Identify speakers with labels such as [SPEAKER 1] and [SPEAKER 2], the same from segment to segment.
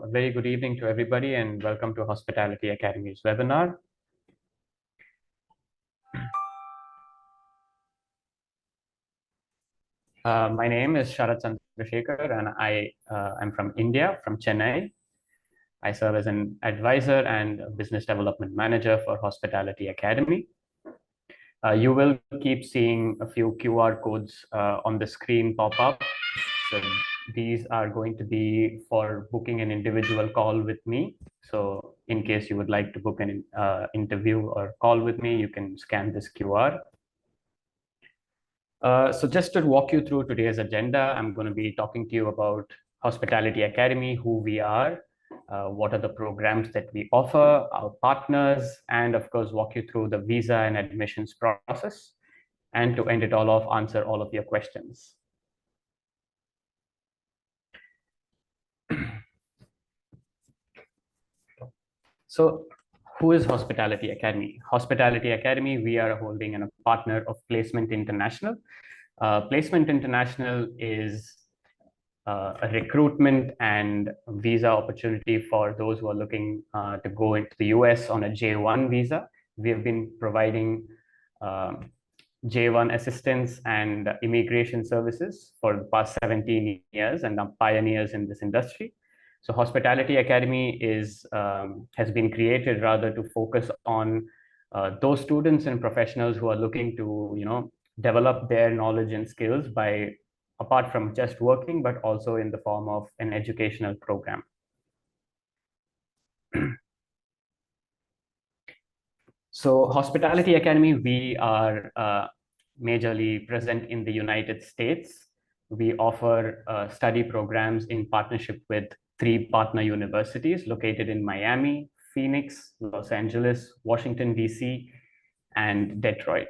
[SPEAKER 1] a very good evening to everybody and welcome to Hospitality Academy's webinar. My name is Sharat Chandrasekhar and I am from India, from Chennai. I serve as an advisor and business development manager for Hospitality Academy. You will keep seeing a few QR codes on the screen pop up. So these are going to be for booking an individual call with me. So in case you would like to book an interview or call with me, you can scan this QR. So just to walk you through today's agenda, I'm going to be talking to you about Hospitality Academy, who we are, what are the programs that we offer, our partners, and of course, walk you through the visa and admissions process. And to end it all off, answer all of your questions. So who is Hospitality Academy? Hospitality Academy, we are holding and a partner of Placement International. Placement International is a recruitment and visa opportunity for those who are looking to go into the US on a J1 visa. We have been providing J1 assistance and immigration services for the past 17 years and are pioneers in this industry. So Hospitality Academy has been created rather to focus on those students and professionals who are looking to, develop their knowledge and skills by apart from just working, but also in the form of an educational program. So Hospitality Academy, we are majorly present in the United States. We offer study programs in partnership with 3 partner universities located in Miami, Phoenix, Los Angeles, Washington, DC, and Detroit.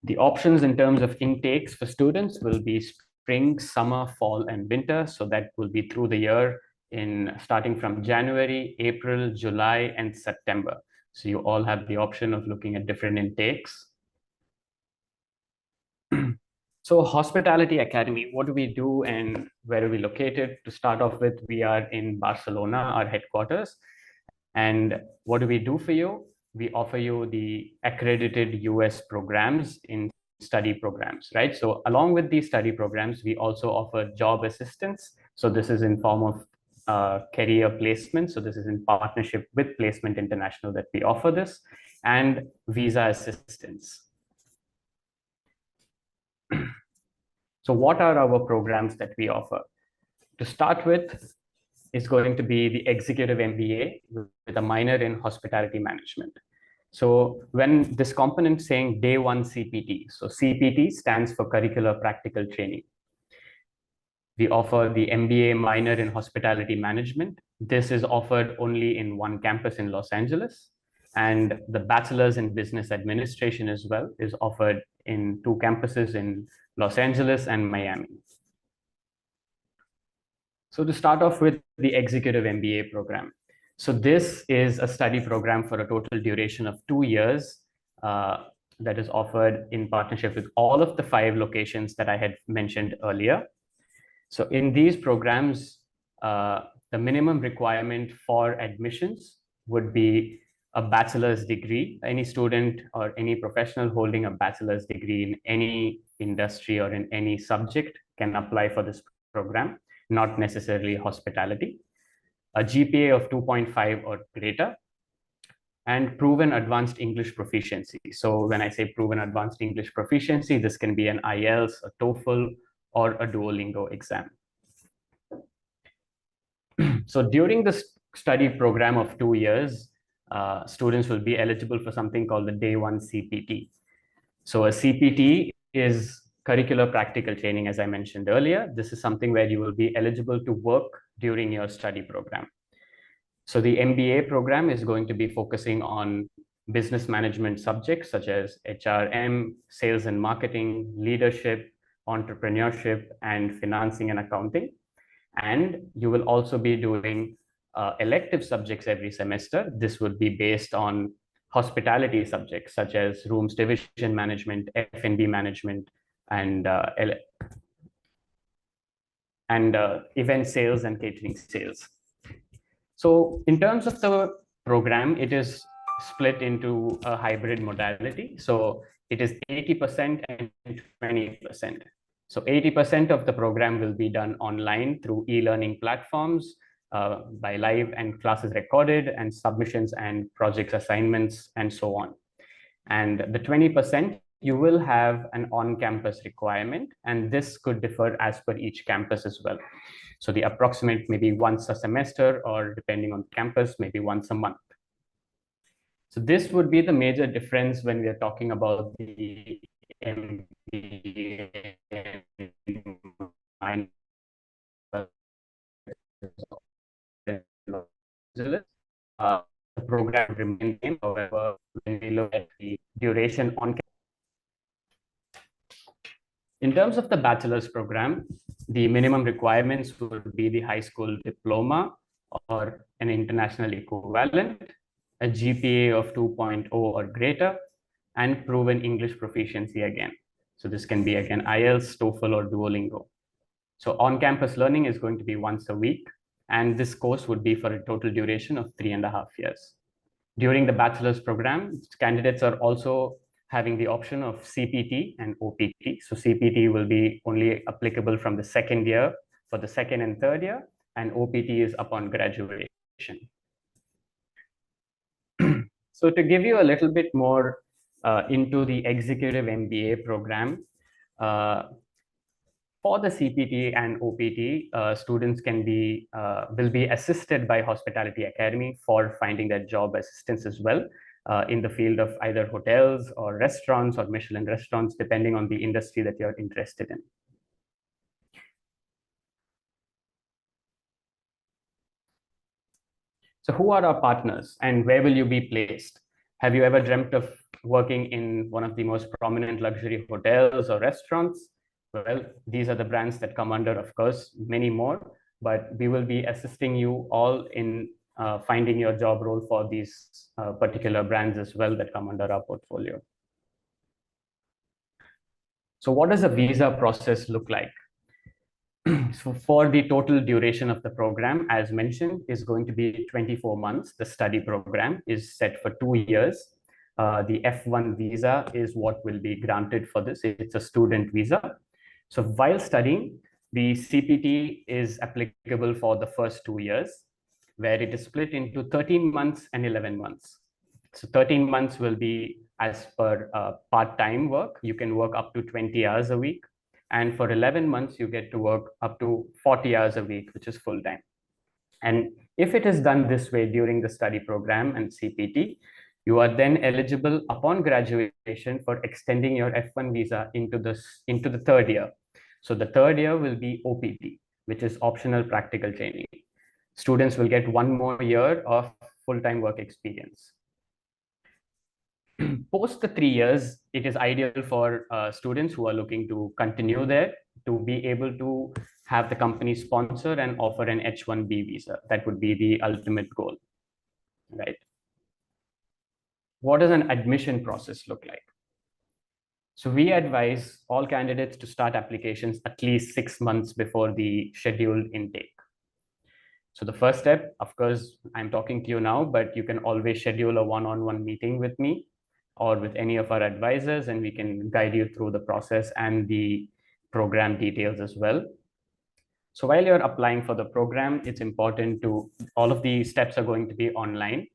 [SPEAKER 1] The options in terms of intakes for students will be spring, summer, fall, and winter. So that will be through the year starting from January, April, July, and September. So you all have the option of looking at different intakes. So Hospitality Academy, what do we do and where are we located? To start off with, we are in Barcelona, our headquarters. And what do we do for you? We offer you the accredited US programs in study programs, right? So along with these study programs, we also offer job assistance. So this is in form of career placement. So this is in partnership with Placement International that we offer this, and visa assistance. So what are our programs that we offer? To start with, is going to be the Executive MBA with a minor in Hospitality Management. So when this component saying Day 1 CPT, so CPT stands for Curricular Practical Training. We offer the MBA minor in Hospitality Management. This is offered only in one campus in Los Angeles. And the Bachelor's in Business Administration as well is offered in 2 campuses in Los Angeles and Miami. So to start off with the Executive MBA program. So this is a study program for a total duration of 2 years that is offered in partnership with all of the 5 locations that I had mentioned earlier. So in these programs, the minimum requirement for admissions would be a bachelor's degree. Any student or any professional holding a bachelor's degree in any industry or in any subject can apply for this program, not necessarily hospitality. A GPA of 2.5 or greater, and proven advanced English proficiency. So when I say proven advanced English proficiency, this can be an IELTS, a TOEFL, or a Duolingo exam. So during this study program of 2 years, students will be eligible for something called the Day 1 CPT. So a CPT is Curricular Practical Training, as I mentioned earlier. This is something where you will be eligible to work during your study program. So the MBA program is going to be focusing on business management subjects such as HRM, sales and marketing, leadership, entrepreneurship, and financing and accounting. And you will also be doing elective subjects every semester. This would be based on hospitality subjects such as rooms division management, F&B management, and and event sales and catering sales. So in terms of the program, it is split into a hybrid modality. So it is 80% and 20%. So 80% of the program will be done online through e-learning platforms, by live and classes recorded and submissions and projects assignments and so on. And the 20%, you will have an on-campus requirement, and this could differ as per each campus as well. So the approximate maybe once a semester, or depending on campus, maybe once a month. So this would be the major difference when we are talking about the MBA the program remains same. However, when we look at the duration on in terms of the bachelor's program, the minimum requirements would be the high school diploma or an international equivalent, a GPA of 2.0 or greater, and proven English proficiency again. So this can be again IELTS, TOEFL, or Duolingo. So on-campus learning is going to be once a week, and this course would be for a total duration of 3.5 years. During the bachelor's program, candidates are also having the option of CPT and OPT. So CPT will be only applicable from the second year for the second and third year, and OPT is upon graduation. So to give you a little bit more into the executive MBA program, for the CPT and OPT, students will be assisted by Hospitality Academy for finding their job assistance as well, in the field of either hotels or restaurants or Michelin restaurants, depending on the industry that you're interested in. So who are our partners and where will you be placed? Have you ever dreamt of working in one of the most prominent luxury hotels or restaurants? Well, these are the brands that come under, of course, many more, but we will be assisting you all in finding your job role for these particular brands as well that come under our portfolio. So what does a visa process look like? So for the total duration of the program, as mentioned, is going to be 24 months. The study program is set for 2 years. The F1 visa is what will be granted for this. It's a student visa. So while studying, the CPT is applicable for the first 2 years, where it is split into 13 months and 11 months. So 13 months will be as per part-time work. You can work up to 20 hours a week. And for 11 months, you get to work up to 40 hours a week, which is full-time. And if it is done this way during the study program and CPT, you are then eligible upon graduation for extending your F1 visa into the third year. So the third year will be OPT, which is optional practical training. Students will get 1 more year of full-time work experience. Post the 3 years, it is ideal for students who are looking to continue there to be able to have the company sponsor and offer an H-1B visa. That would be the ultimate goal, right? What does an admission process look like? So we advise all candidates to start applications at least 6 months before the scheduled intake. So the first step, of course, I'm talking to you now, but you can always schedule a one-on-one meeting with me or with any of our advisors, and we can guide you through the process and the program details as well. So while you're applying for the program, it's important to, all of the steps are going to be online.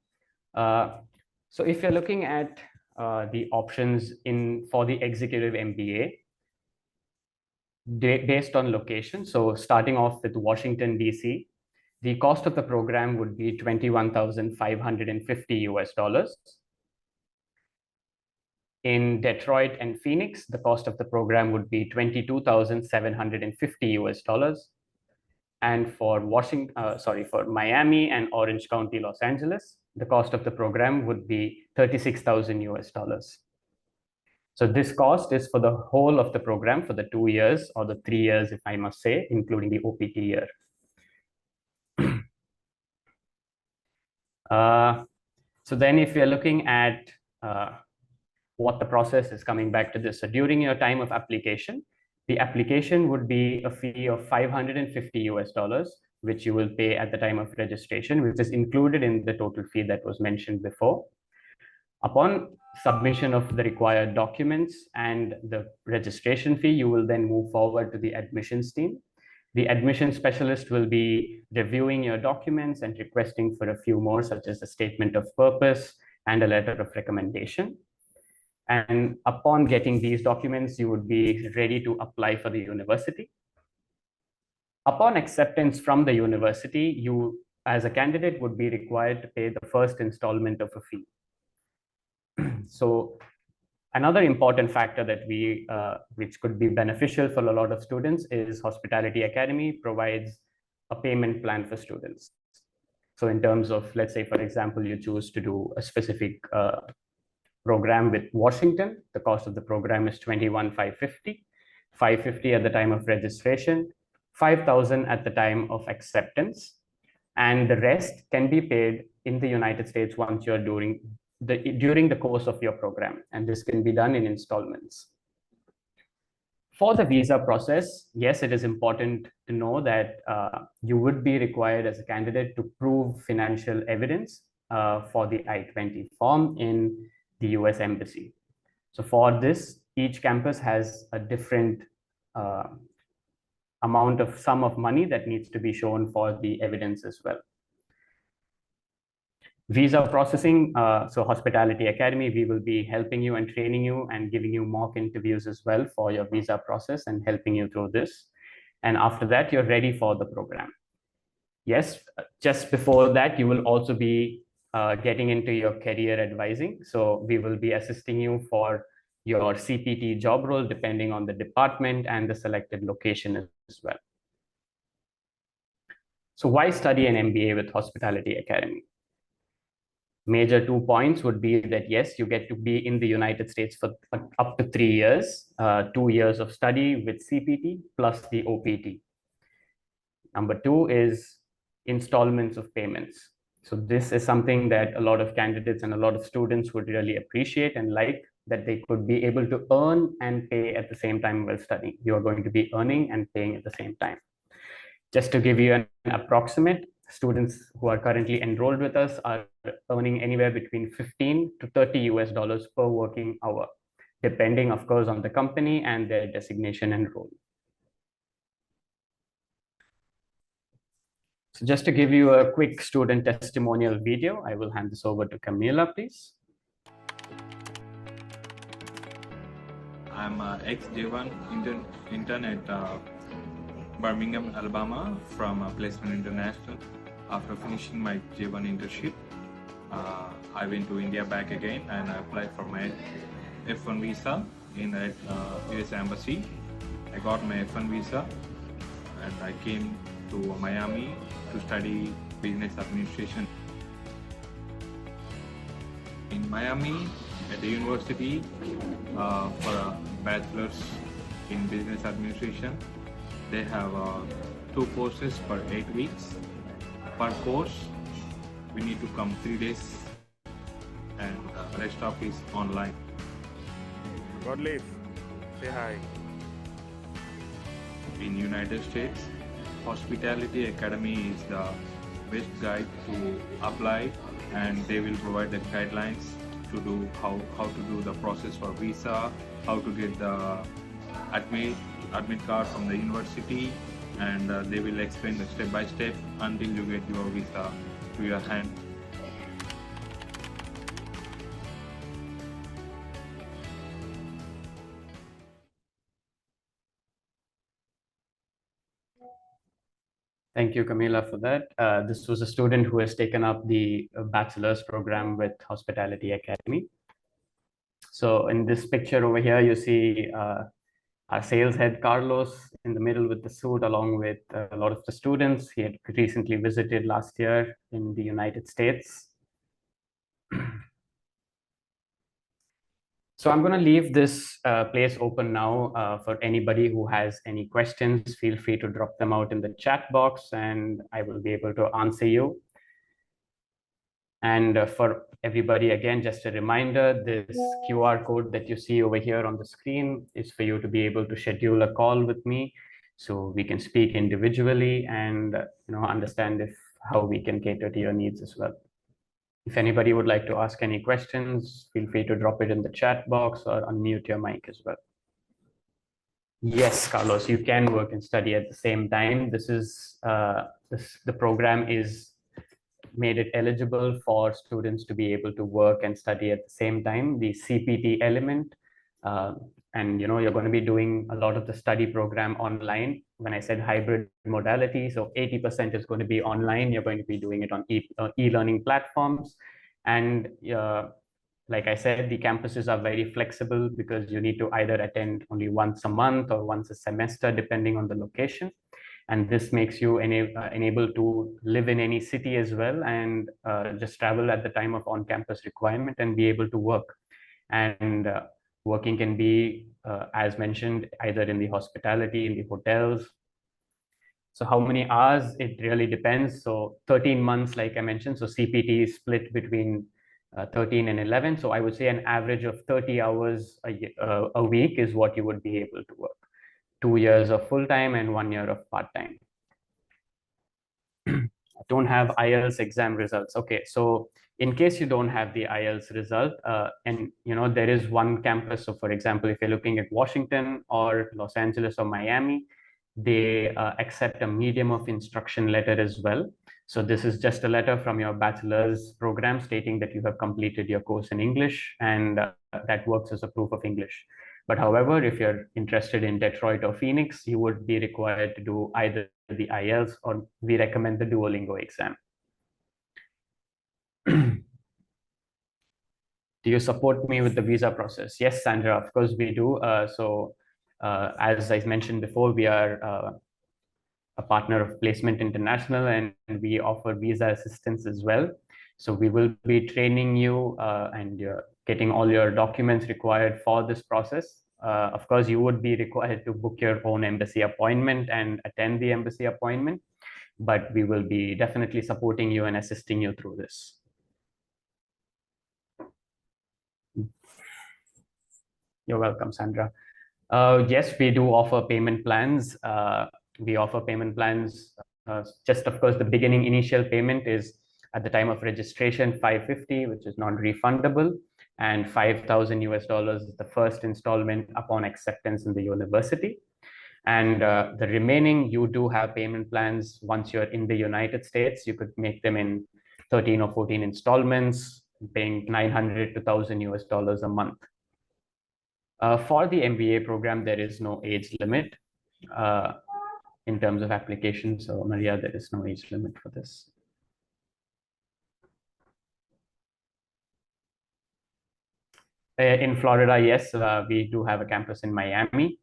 [SPEAKER 1] So if you're looking at the options for the executive MBA, based on location, so starting off with Washington, DC, the cost of the program would be $21,550 US. In Detroit and Phoenix, the cost of the program would be $22,750 US. And for for Miami and Orange County, Los Angeles, the cost of the program would be $36,000 US. So this cost is for the whole of the program for the 2 years or the 3 years, if I must say, including the OPT year. So then if you're looking at what the process is, coming back to this. So during your time of application, The application would be a fee of $550, which you will pay at the time of registration, which is included in the total fee that was mentioned before. Upon submission of the required documents and the registration fee, you will then move forward to the admissions team. The admission specialist will be reviewing your documents and requesting for a few more, such as a statement of purpose and a letter of recommendation. And upon getting these documents, you would be ready to apply for the university. Upon acceptance from the university, you, as a candidate, would be required to pay the first installment of a fee. So another important factor that which could be beneficial for a lot of students is Hospitality Academy provides a payment plan for students. So in terms of, let's say, for example, you choose to do a specific program with Washington, the cost of the program is $21,550, $550 at the time of registration, $5,000 at the time of acceptance, and the rest can be paid in the United States once you're during the course of your program, and this can be done in installments. For the visa process, yes, it is important to know that you would be required as a candidate to prove financial evidence for the I-20 form in the US Embassy. So for this, each campus has a different sum of money that needs to be shown for the evidence as well. Visa processing, so Hospitality Academy, we will be helping you and training you and giving you mock interviews as well for your visa process and helping you through this. And after that, you're ready for the program. Yes, just before that, you will also be getting into your career advising. So we will be assisting you for your CPT job role, depending on the department and the selected location as well. So why study an MBA with Hospitality Academy? Major 2 points would be that, yes, you get to be in the United States for up to 3 years, 2 years of study with CPT plus the OPT. Number 2 is installments of payments. So this is something that a lot of candidates and a lot of students would really appreciate and like, that they could be able to earn and pay at the same time while studying. You are going to be earning and paying at the same time. Just to give you an approximate, students who are currently enrolled with us are earning anywhere between $15 to $30 per working hour, depending, of course, on the company and their designation and role. So just to give you a quick student testimonial video, I will hand this over to Camila, please.
[SPEAKER 2] I'm an ex-J1 intern at Birmingham, Alabama from Placement International. After finishing my J1 internship, I went to India back again and I applied for my F1 visa in the US Embassy. I got my F1 visa and I came to Miami to study business administration. In Miami at the university for a bachelor's in business administration. They have 2 courses per 8 weeks. Per course, we need to come 3 days and the rest of is online.
[SPEAKER 3] Godleaf, say hi.
[SPEAKER 2] In United States, Hospitality Academy is the best guide to apply, and they will provide the guidelines to do how to do the process for visa, how to get the admit card from the university, and they will explain the step by step until you get your visa to your hand.
[SPEAKER 1] Thank you, Camila, for that. This was a student who has taken up the bachelor's program with Hospitality Academy. So in this picture over here, you see our sales head, Carlos, in the middle with the suit, along with a lot of the students. He had recently visited last year in the United States. So I'm going to leave this place open now for anybody who has any questions. Feel free to drop them out in the chat box and I will be able to answer you. And for everybody, again, just a reminder, this QR code that you see over here on the screen is for you to be able to schedule a call with me so we can speak individually and understand how we can cater to your needs as well. If anybody would like to ask any questions, feel free to drop it in the chat box or unmute your mic as well. Yes, Carlos, you can work and study at the same time. The program is made it eligible for students to be able to work and study at the same time, the CPT element. And you're going to be doing a lot of the study program online. When I said hybrid modality, so 80% is going to be online. You're going to be doing it on e-learning platforms. And like I said, the campuses are very flexible because you need to either attend only once a month or once a semester, depending on the location. And this makes you enabled to live in any city as well and just travel at the time of on-campus requirement and be able to work. And working can be, as mentioned, either in the hospitality, in the hotels. So how many hours? It really depends. So 13 months, like I mentioned, so CPT is split between 13 and 11. So I would say an average of 30 hours a week is what you would be able to work. 2 years of full-time and 1 year of part-time. I don't have IELTS exam results. Okay, so in case you don't have the IELTS result, and there is one campus. So for example, if you're looking at Washington or Los Angeles or Miami, they accept a medium of instruction letter as well. So this is just a letter from your bachelor's program stating that you have completed your course in English, and that works as a proof of English. But however, if you're interested in Detroit or Phoenix, you would be required to do either the IELTS or we recommend the Duolingo exam. Do you support me with the visa process? Yes, Sandra, of course we do. As I mentioned before, we are a partner of Placement International, and we offer visa assistance as well. So we will be training you and you're getting all your documents required for this process. Of course, you would be required to book your own embassy appointment and attend the embassy appointment, but we will be definitely supporting you and assisting you through this. You're welcome, Sandra. Yes, we do offer payment plans. We offer payment plans. Just of course, the beginning initial payment is at the time of registration, $550, which is non-refundable, and $5,000 is the first installment upon acceptance in the university. And the remaining, you do have payment plans once you're in the United States. You could make them in 13 or 14 installments, paying $900 to $1,000 a month. For the MBA program, there is no age limit in terms of application. So Maria, there is no age limit for this. In Florida, yes, we do have a campus in Miami.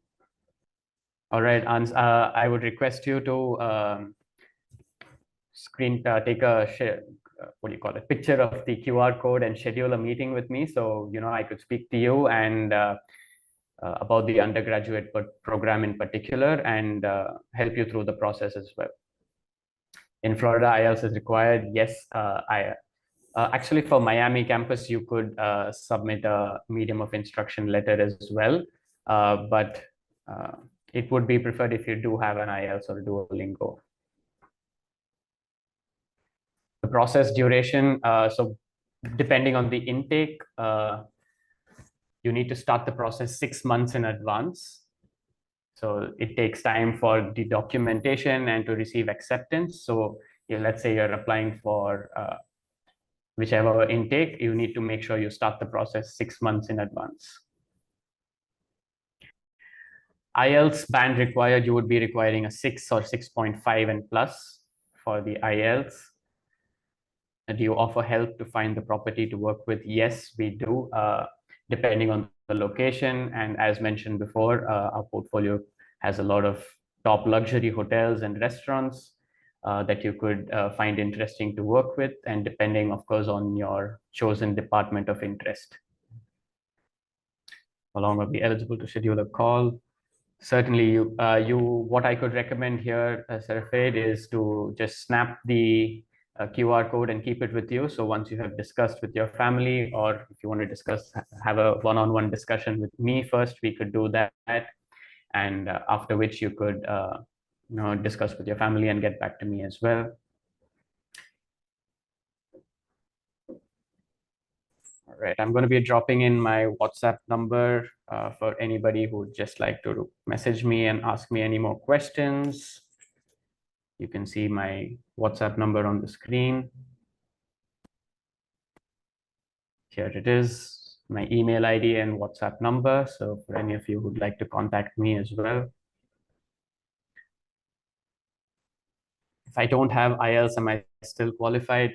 [SPEAKER 1] All right, I would request you to take a picture of the QR code and schedule a meeting with me. So, I could speak to you and about the undergraduate program in particular and help you through the process as well. In Florida, IELTS is required. Yes, actually for Miami campus, you could submit a medium of instruction letter as well, but it would be preferred if you do have an IELTS or Duolingo. The process duration, so depending on the intake, you need to start the process 6 months in advance. So it takes time for the documentation and to receive acceptance. So let's say you're applying for whichever intake, you need to make sure you start the process 6 months in advance. IELTS band required, you would be requiring a 6 or 6.5 and plus for the IELTS. And do you offer help to find the property to work with? Yes, we do, depending on the location. And as mentioned before, our portfolio has a lot of top luxury hotels and restaurants that you could find interesting to work with, and depending, of course, on your chosen department of interest. How long will be eligible to schedule a call? Certainly, what I could recommend here, Sarafed, is to just snap the QR code and keep it with you. So once you have discussed with your family, or if you want to discuss, have a one-on-one discussion with me first, we could do that. And after which you could discuss with your family and get back to me as well. All right, I'm going to be dropping in my WhatsApp number for anybody who would just like to message me and ask me any more questions. You can see my WhatsApp number on the screen. Here it is, my email ID and WhatsApp number. So for any of you who'd like to contact me as well. If I don't have IELTS, am I still qualified?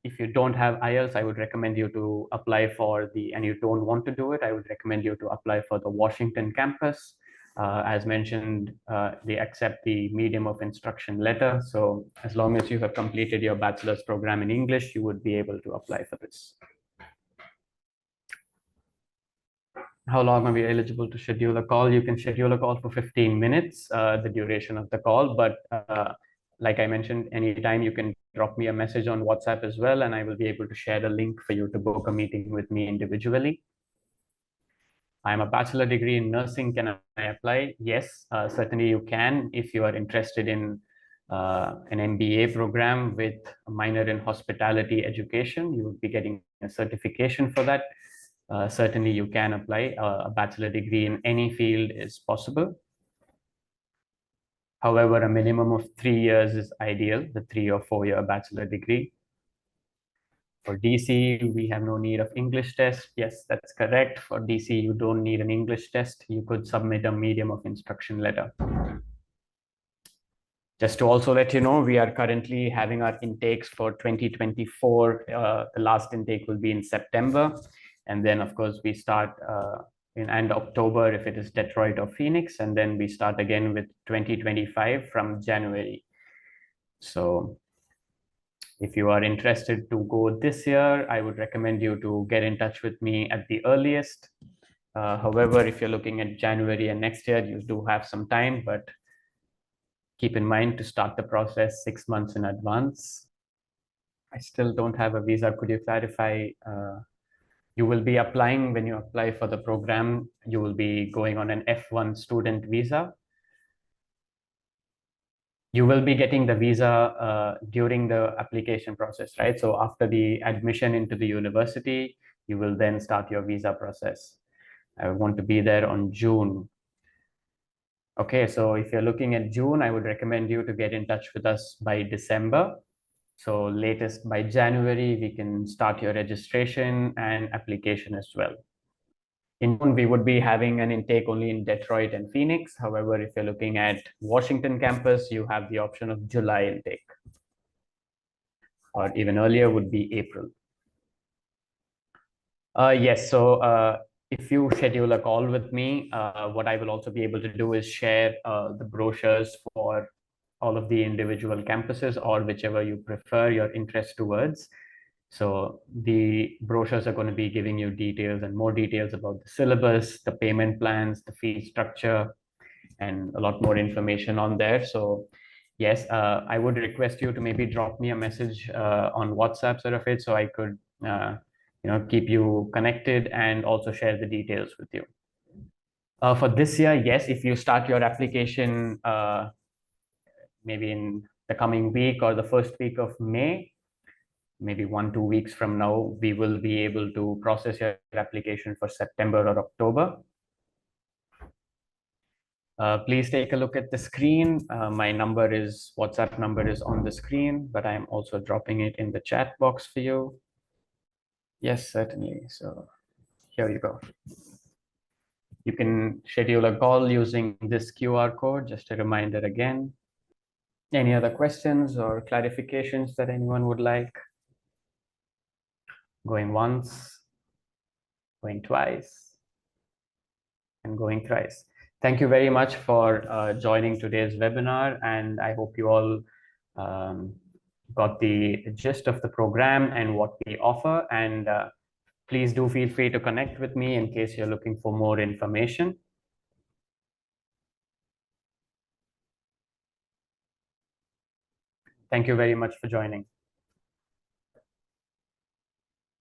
[SPEAKER 1] If you don't have IELTS, I would recommend you to apply for and you don't want to do it, I would recommend you to apply for the Washington campus. As mentioned, they accept the medium of instruction letter. So as long as you have completed your bachelor's program in English, you would be able to apply for this. How long are we eligible to schedule a call? You can schedule a call for 15 minutes, the duration of the call. But like I mentioned, anytime you can drop me a message on WhatsApp as well, and I will be able to share the link for you to book a meeting with me individually. I'm a bachelor degree in nursing. Can I apply? Yes, certainly you can. If you are interested in an MBA program with a minor in hospitality education, you will be getting a certification for that. Certainly you can apply. A bachelor degree in any field is possible. However, a minimum of 3 years is ideal, the 3 or 4 year bachelor degree. For DC, we have no need of English test. Yes, that's correct. For DC, you don't need an English test. You could submit a medium of instruction letter. Just to also let you know, we are currently having our intakes for 2024. The last intake will be in September. And then, of course, we start in October if it is Detroit or Phoenix. And then we start again with 2025 from January. So if you are interested to go this year, I would recommend you to get in touch with me at the earliest. However, if you're looking at January and next year, you do have some time, but keep in mind to start the process 6 months in advance. I still don't have a visa. Could you clarify? You will be applying, when you apply for the program, you will be going on an F1 student visa. You will be getting the visa during the application process, right? So after the admission into the university, you will then start your visa process. I want to be there on June. Okay, so if you're looking at June, I would recommend you to get in touch with us by December. So latest by January, we can start your registration and application as well. In June, we would be having an intake only in Detroit and Phoenix. However, if you're looking at Washington campus, you have the option of July intake. Or even earlier would be April. Yes, so if you schedule a call with me, what I will also be able to do is share the brochures for all of the individual campuses, or whichever you prefer your interest towards. So the brochures are going to be giving you details and more details about the syllabus, the payment plans, the fee structure, and a lot more information on there. So yes, I would request you to maybe drop me a message on WhatsApp, Sarafit, so I could keep you connected and also share the details with you. For this year, yes, if you start your application maybe in the coming week or the first week of May, maybe 1-2 weeks from now, we will be able to process your application for September or October. Please take a look at the screen. My WhatsApp number is on the screen, but I'm also dropping it in the chat box for you. Yes, certainly. So here you go. You can schedule a call using this QR code. Just a reminder again. Any other questions or clarifications that anyone would like? Going once, going twice, and going thrice. Thank you very much for joining today's webinar, and I hope you all got the gist of the program and what we offer. And please do feel free to connect with me in case you're looking for more information. Thank you very much for joining.